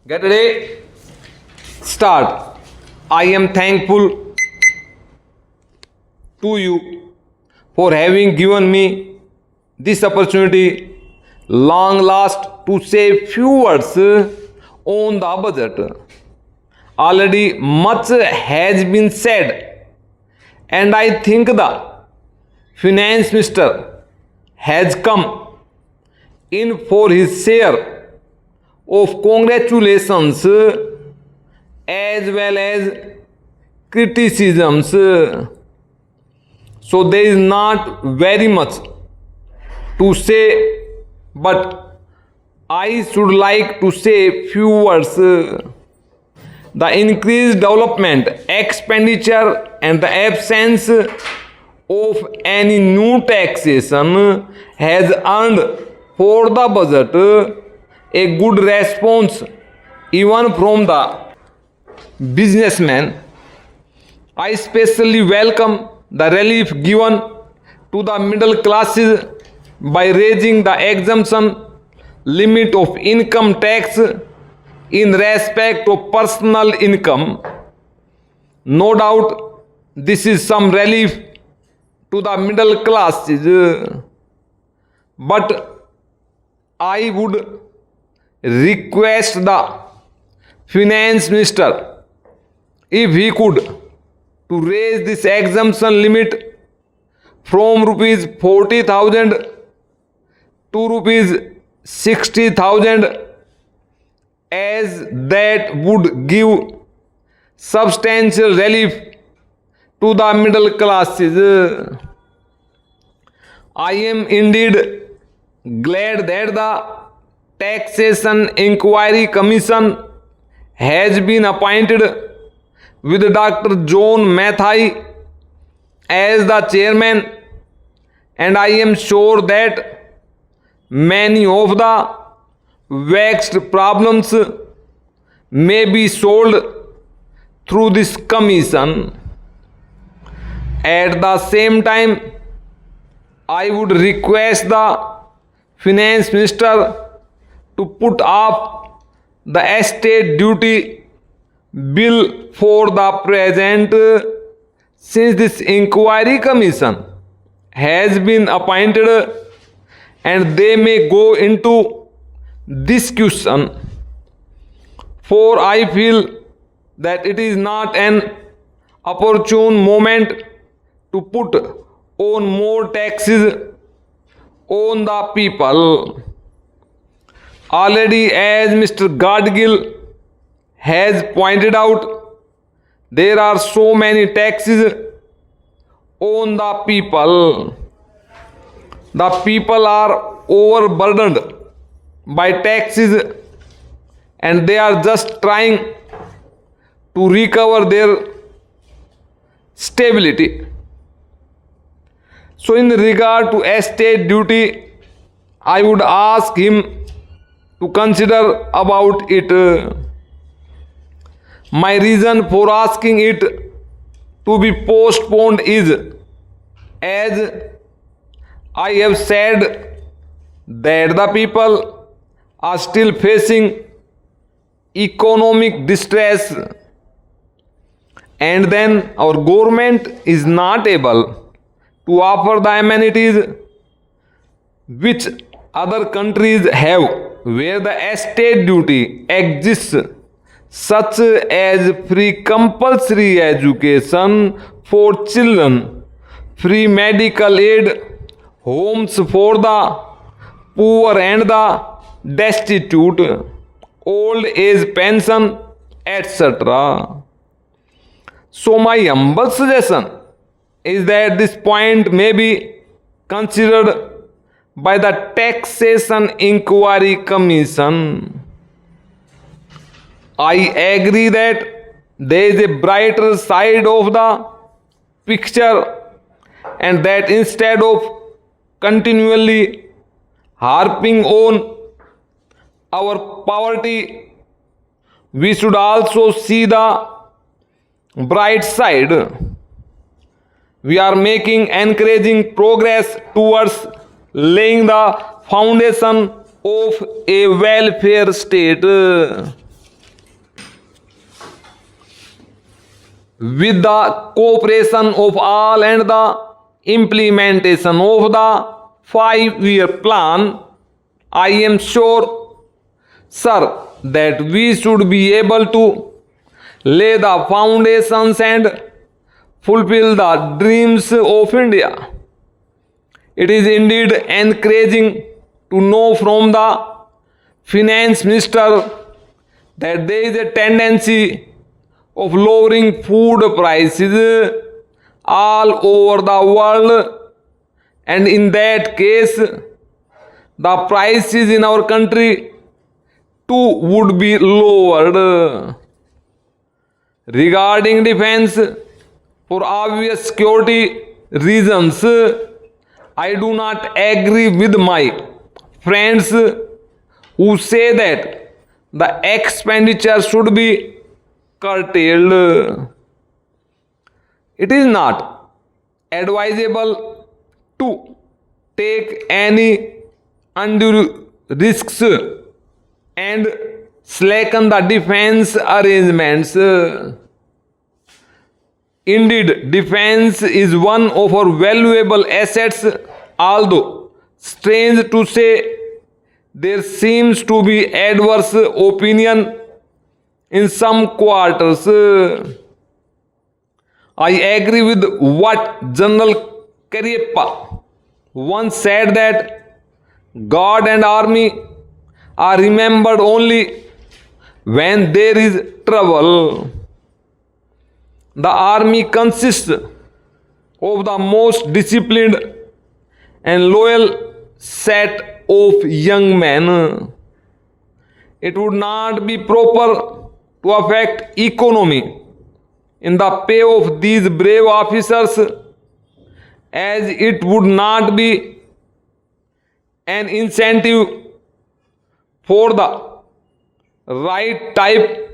Get ready. Start. I am thankful to you for having given me this opportunity long last to say few words on the budget. Already much has been said, and I think the finance minister has come in for his share of congratulations as well as criticisms. So there is not very much to say, but I should like to say few words. The increased development expenditure and the absence of any new taxation has earned for the budget a good response even from the businessmen. I especially welcome the relief given to the middle classes by raising the exemption limit of income tax in respect of personal income. No doubt this is some relief to the middle classes, but I would request the finance minister if he could to raise this exemption limit from rupees 40,000 to rupees 60,000, as that would give substantial relief to the middle classes. I am indeed glad that the Taxation Inquiry Commission has been appointed with Dr. John Mathai as the chairman, and I am sure that many of the vexed problems may be solved through this commission. At the same time, I would request the finance minister to put up the estate duty bill for the present, since this inquiry commission has been appointed and they may go into this question, for I feel that it is not an opportune moment to put on more taxes on the people. Already, as Mr. Gadgil has pointed out, there are so many taxes on the people. The people are overburdened by taxes and they are just trying to recover their stability. So in regard to estate duty, I would ask him to consider about it. My reason for asking it to be postponed is, as I have said, that the people are still facing economic distress, and then our government is not able to offer the amenities which other countries have, where the estate duty exists, such as free compulsory education for children, free medical aid, homes for the poor and the destitute, old age pension, etc. So my humble suggestion is that this point may be considered by the Taxation Inquiry Commission. I agree that there is a brighter side of the picture, and that instead of continually harping on our poverty, we should also see the bright side. We are making encouraging progress towards laying the foundation of a welfare state. with the cooperation of all and the implementation of the 5-year plan, I am sure, sir, that we should be able to lay the foundations and fulfill the dreams of India. It is indeed encouraging to know from the finance minister that there is a tendency of lowering food prices all over the world, and in that case the prices in our country too would be lowered. Regarding defense, for obvious security reasons, I do not agree with my friends who say that the expenditure should be curtailed. It is not advisable to take any undue risks and slacken the defense arrangements. Indeed, defense is one of our valuable assets, although strange to say, there seems to be adverse opinion in some quarters. I agree with what General Cariappa once said, that God and army are remembered only when there is trouble. The army consists of the most disciplined and loyal set of young men. It would not be proper to affect economy in the pay of these brave officers, as it would not be an incentive for the right type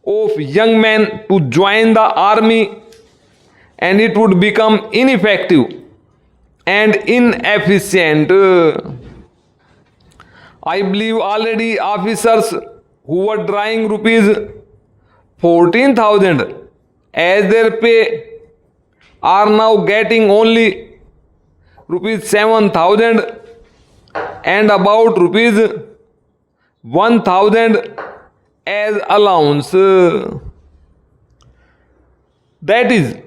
of young men to join the army, and it would become ineffective and inefficient. I believe already officers who were drawing rupees 14,000 as their pay are now getting only rupees 7,000 and about rupees 1,000 as allowance. That is,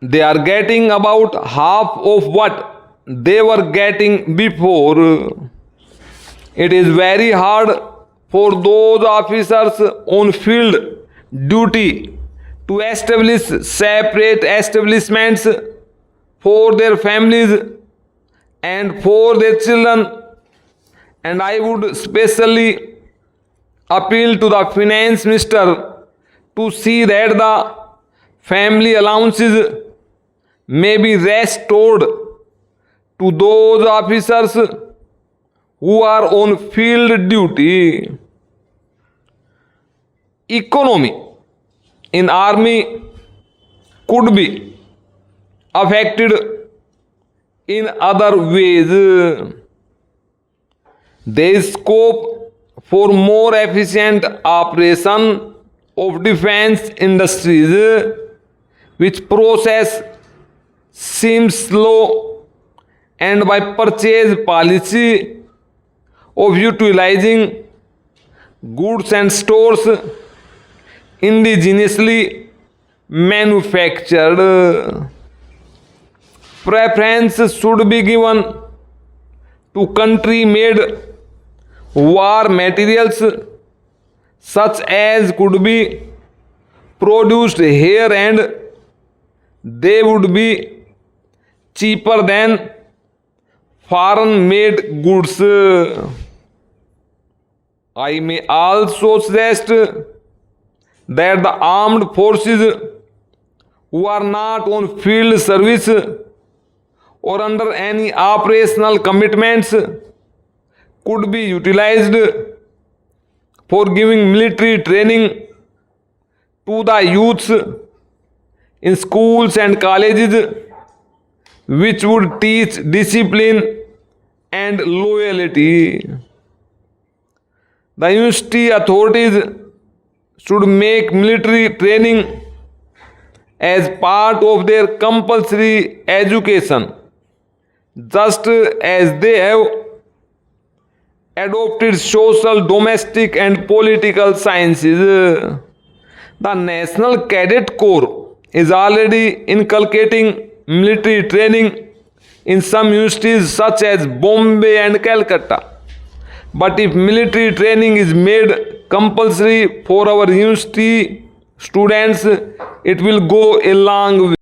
they are getting about half of what they were getting before. It is very hard for those officers on field duty to establish separate establishments for their families and for their children, and I would specially appeal to the finance minister to see that the family allowances may be restored to those officers who are on field duty. Economy in army could be affected in other ways. There is scope for more efficient operation of defense industries, which process seems slow, and by purchase policy of utilizing goods and stores indigenously manufactured. Preference should be given to country-made war materials, such as could be produced here, and they would be cheaper than foreign-made goods. I may also suggest that the armed forces who are not on field service or under any operational commitments could be utilized for giving military training to the youths in schools and colleges, which would teach discipline and loyalty. The university authorities should make military training as part of their compulsory education, just as they have adopted social, domestic, and political sciences. The National Cadet Corps is already inculcating military training in some universities such as Bombay and Calcutta. But if military training is made compulsory for our university students, it will go a long